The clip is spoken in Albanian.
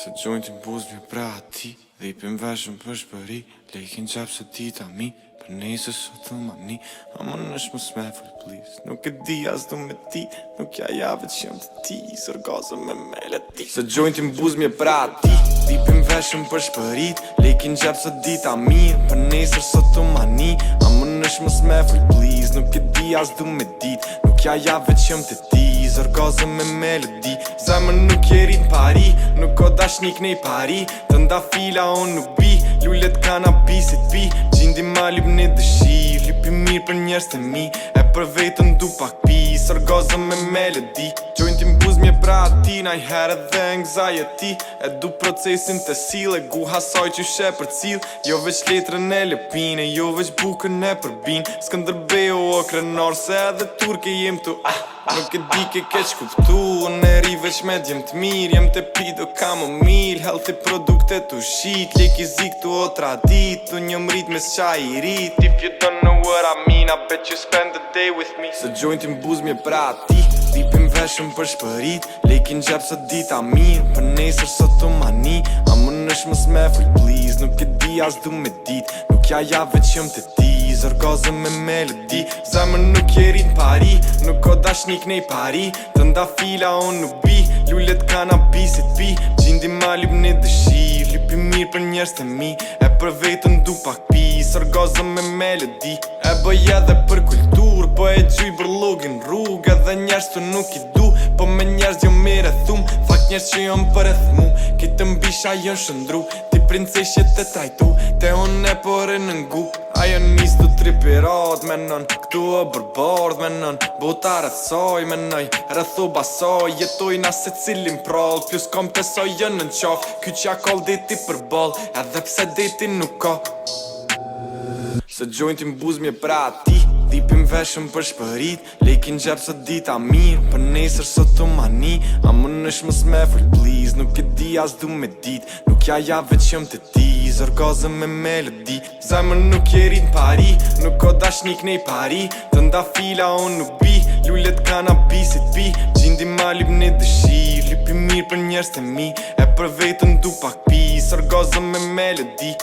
Se gjojnë t'im buz me pra ati dhe I pim veshën për shpëri Lekin qap se dita mi Për nejse sot të mani A më nësh më sme full please Nuk e di as du me ti Nuk ja jave që jam të ti Sërgazëm me melodi Se gjojnë t'im buz me pra ati dhe I pim veshën për shpërit Lekin qap se dita mi Për nejse sot të mani A më nësh më sme full please Nuk e di as du me dit Nuk ja jave që jam të ti Sërgazëm me melodi Zemër nuk je rrit pari Nuk o dashnik nej pari Të nda fila o nuk bi Lullet kanabisit pi Gjindi ma lip një dëshir Lipi mirë për njerës të mi E për vetën du pak pi Sërgazëm me melodi Gjojnë t'im buz mje pra ati Naj herë dhe anxiety E du procesin të sil E gu hasoj që she për cil Jo veç letrën e lepine Jo veç bukën e përbin Skënderbeu o krenar Se edhe turke jem tu Nuk e di ke keq kuptu Unë e ri veç me djem t'mir Jem të pido kamomil Healthy produkte t'u shit Leki zik t'u o tradit Unë jom rrit me s'qa I rit If you don't know what I mean I bet you spend the day with me Se gjojnë t'im buz mje pra ti Dipim veshën për shpërit Lekin gjep sot dita mirë Për nesër sot të mani A më nësh më sme full please Nuk e di as du me dit Nuk ja jave që jom të ti Zërgazëm me melodi Zemër nuk je rrit pari Nuk o dashnik nej pari Të nda fila o nuk bi Lullet kanabisit pi Gjindi ma lip një dëshir Lipi mirë për njerës të mi E për vetën du pak pi Zërgazëm me melodi E bëj edhe për kultur Po e gjuj bërlogin rrug Edhe njerës të nuk I du Po me njerës jo mire thum Fakt njerës që jom për e thmu Kitë mbisha jën shëndru Ti princeshe të trajtu Te unë e por e në ngu Ajo nis të tripirat menon Këtu o bërbard menon Bota rëthsoj menoj Rëthu basoj Jetojna se cilin prall Plus kom pesoj jën në qaf Ky qja kall deti për ball Edhe pse deti nuk ka Se gjojnë t'im buz mje pra ti Dipim veshën për shpërit Lekin gjep sot dita mirë Për nesër sot të mani A më nësh më sme full please Nuk e di as du me dit Nuk ja jave që jom të ti Zërgazëm me melodi Zemër nuk je rrit pari Nuk o dashnik nej pari Të nda fila o nuk bi Lullet kanabisit pi Gjindi ma lip një dëshir Lipi mirë për njerës të mi E për vetën du pak pi Zërgazëm me melodi